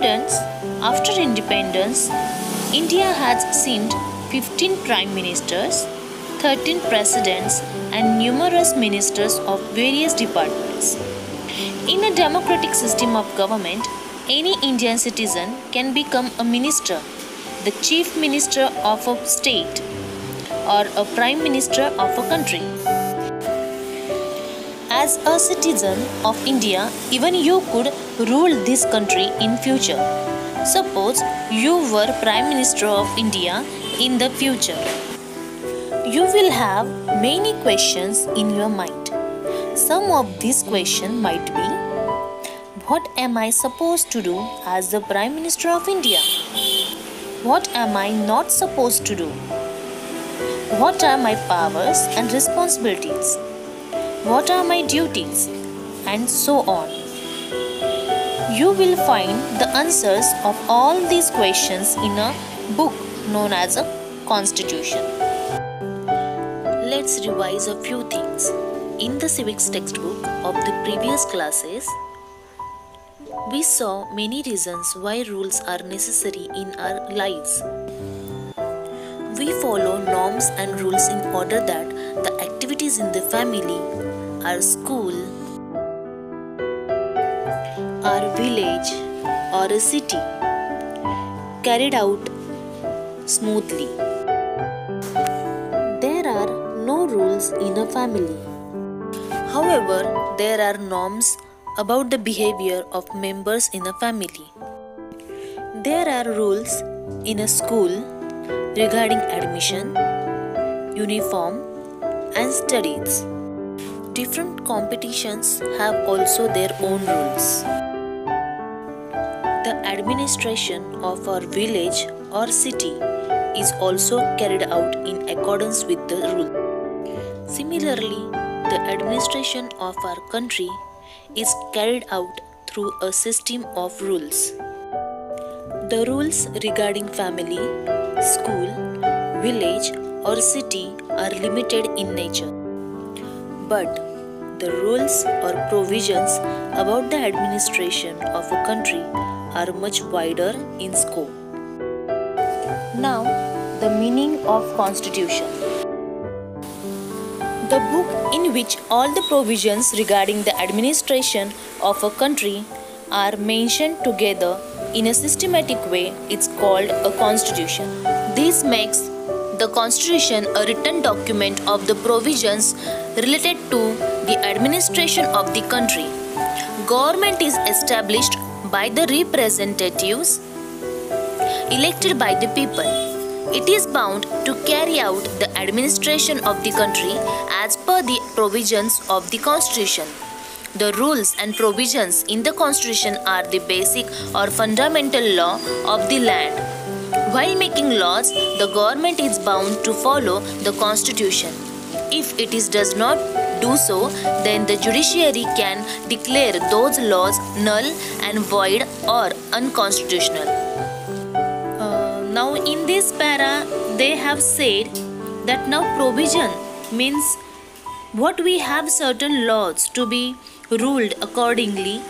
Students, after independence, India has seen 15 prime ministers, 13 presidents, and numerous ministers of various departments. In a democratic system of government, any Indian citizen can become a minister, the chief minister of a state, or a prime minister of a country. As a citizen of India, even you could rule this country in future. Suppose you were Prime Minister of India in the future. You will have many questions in your mind. Some of these questions might be: what am I supposed to do as the Prime Minister of India? What am I not supposed to do? What are my powers and responsibilities? What are my duties? And so on. You will find the answers of all these questions in a book known as a Constitution. Let's revise a few things. In the civics textbook of the previous classes, we saw many reasons why rules are necessary in our lives. We follow norms and rules in order that the activities in the family, our school, our village, or a city carried out smoothly. There are no rules in a family. However, there are norms about the behavior of members in a family. There are rules in a school regarding admission, uniform, and studies. Different competitions have also their own rules. The administration of our village or city is also carried out in accordance with the rule. Similarly, the administration of our country is carried out through a system of rules. The rules regarding family, school, village, or city are limited in nature. But the rules or provisions about the administration of a country are much wider in scope. Now, the meaning of Constitution. The book in which all the provisions regarding the administration of a country are mentioned together in a systematic way is called a Constitution. This makes the Constitution a written document of the provisions related to the administration of the country. Government is established by the representatives elected by the people. It is bound to carry out the administration of the country as per the provisions of the Constitution. The rules and provisions in the Constitution are the basic or fundamental law of the land. While making laws, the government is bound to follow the Constitution. If it does not do so, then the judiciary can declare those laws null and void or unconstitutional. Now in this para, they have said that now provision means what we have certain laws to be ruled accordingly.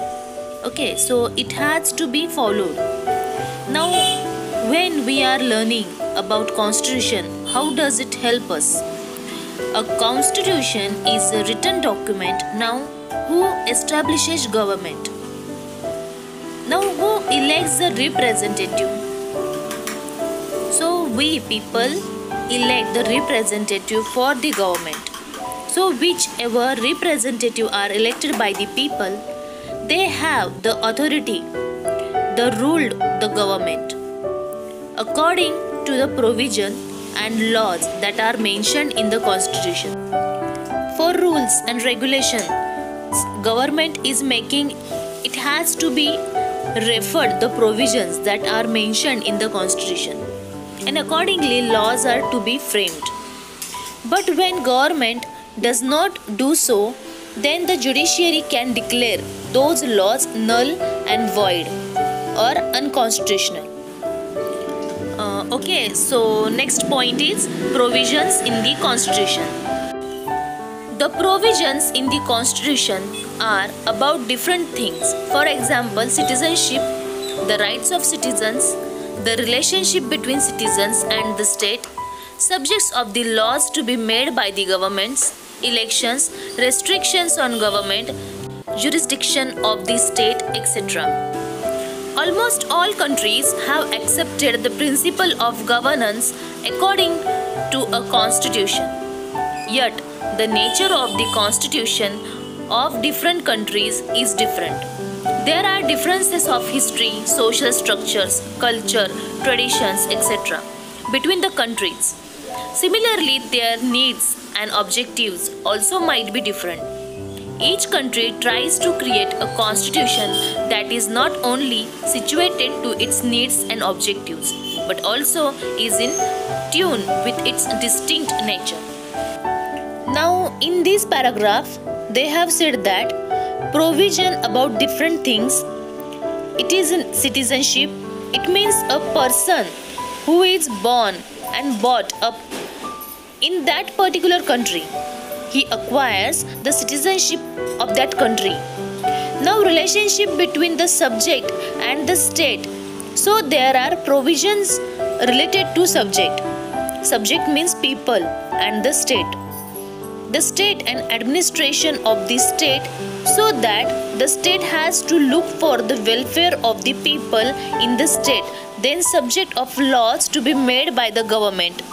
Okay, so it has to be followed. Now, when we are learning about Constitution, how does it help us? A Constitution is a written document. Now, who establishes government? Now, who elects the representative? So, we people elect the representative for the government. So, whichever representative are elected by the people, they have the authority, the rule the government according to the provision and laws that are mentioned in the Constitution. For rules and regulations, government is making, it has to be referred the provisions that are mentioned in the Constitution, and accordingly laws are to be framed. But when government does not do so, then the judiciary can declare those laws null and void or unconstitutional. Okay, so next point is provisions in the Constitution. The provisions in the Constitution are about different things. For example, citizenship, the rights of citizens, the relationship between citizens and the state, subjects of the laws to be made by the governments, elections, restrictions on government, jurisdiction of the state, etc. Almost all countries have accepted the principle of governance according to a constitution. Yet, the nature of the constitution of different countries is different. There are differences of history, social structures, culture, traditions, etc. between the countries. Similarly, their needs and objectives also might be different. Each country tries to create a constitution that is not only situated to its needs and objectives, but also is in tune with its distinct nature. Now, in this paragraph, they have said that provision about different things. It is in citizenship. It means a person who is born and brought up in that particular country. He acquires the citizenship of that country. Now, relationship between the subject and the state. So there are provisions related to subject. Subject means people and the state. The state and administration of the state, so that the state has to look for the welfare of the people in the state, then subject of laws to be made by the government.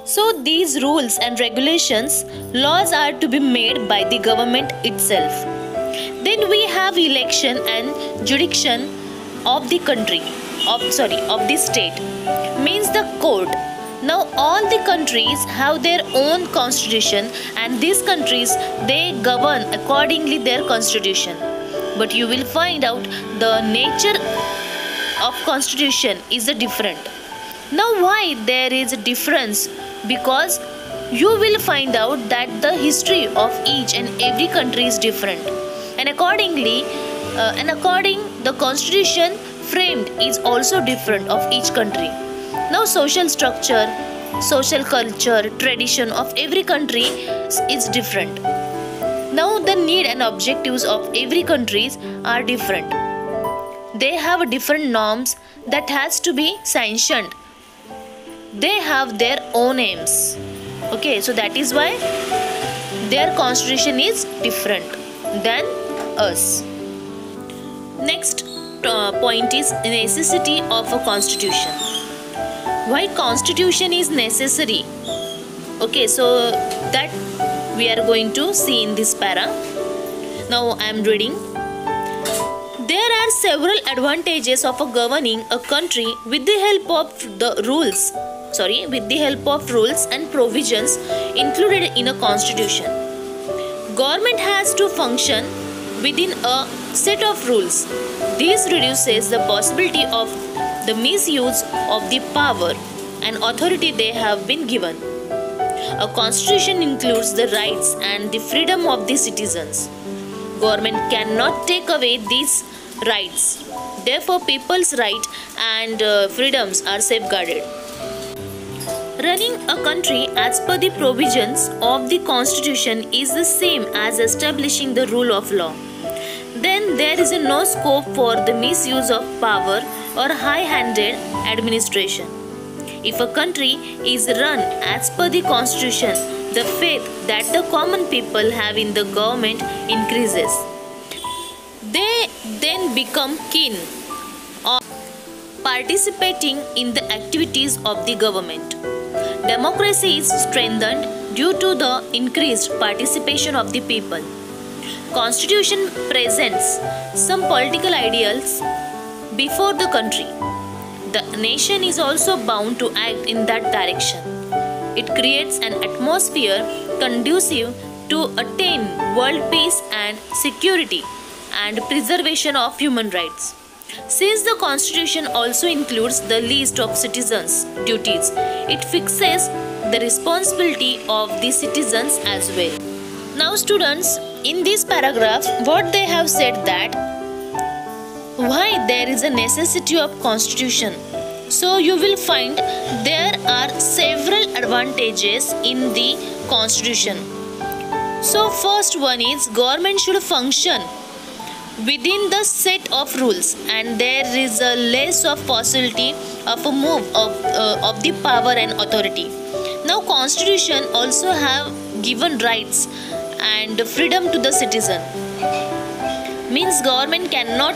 So these rules and regulations, laws are to be made by the government itself. Then we have election and jurisdiction of the country, of the state, means the court. Now all the countries have their own constitution, and these countries, they govern accordingly their constitution. But you will find out the nature of constitution is different. Now why there is a difference? Because you will find out that the history of each and every country is different, and accordingly the constitution framed is also different of each country. Now social structure, social culture, tradition of every country is different. Now the need and objectives of every country are different. They have different norms that has to be sanctioned. They have their own aims. Okay, so that is why their constitution is different than us. Next point is necessity of a constitution. Why constitution is necessary? Okay, so that we are going to see in this para. Now I am reading. There are several advantages of governing a country with the help of rules and provisions included in a constitution. Government has to function within a set of rules. This reduces the possibility of the misuse of the power and authority they have been given. A constitution includes the rights and the freedom of the citizens. Government cannot take away these rights. Therefore, people's rights and freedoms are safeguarded. Running a country as per the provisions of the constitution is the same as establishing the rule of law. Then there is no scope for the misuse of power or high-handed administration. If a country is run as per the constitution, the faith that the common people have in the government increases. They then become keen on participating in the activities of the government. Democracy is strengthened due to the increased participation of the people. Constitution presents some political ideals before the country. The nation is also bound to act in that direction. It creates an atmosphere conducive to attain world peace and security and preservation of human rights. Since the Constitution also includes the list of citizens' duties, it fixes the responsibility of the citizens as well. Now students, in this paragraph, what they have said that why there is a necessity of Constitution. So you will find there are several advantages in the Constitution. So first one is government should function within the set of rules, and there is a less of possibility of a move of the power and authority. Now constitution also have given rights and freedom to the citizen. Means government cannot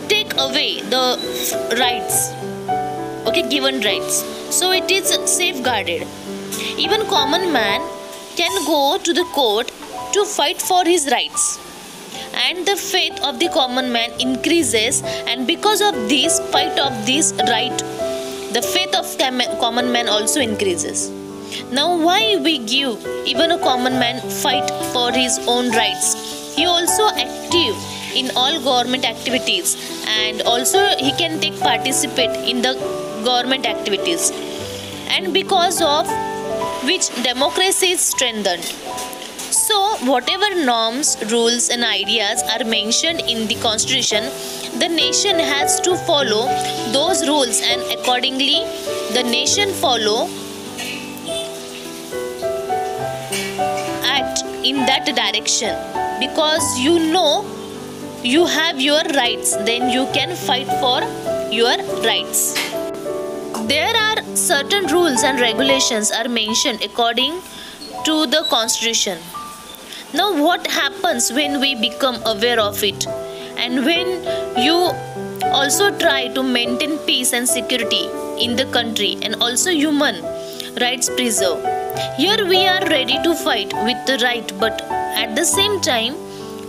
take away the rights, okay, given rights. So it is safeguarded. Even common man can go to the court to fight for his rights, and the faith of the common man increases, and because of this fight of this right, the faith of common man also increases. Now why we give even a common man fight for his own rights? He also active in all government activities, and also he can take participate in the government activities, and because of which democracy is strengthened. So whatever norms, rules and ideas are mentioned in the constitution, the nation has to follow those rules, and accordingly the nation follow act in that direction, because you know you have your rights, then you can fight for your rights. There are certain rules and regulations are mentioned according to the constitution. Now what happens when we become aware of it, and when you also try to maintain peace and security in the country, and also human rights preserve? Here we are ready to fight with the right, but at the same time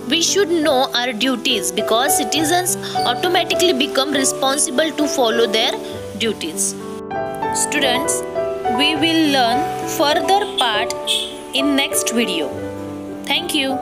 we should know our duties, because citizens automatically become responsible to follow their duties. Students, we will learn further part in next video. Thank you.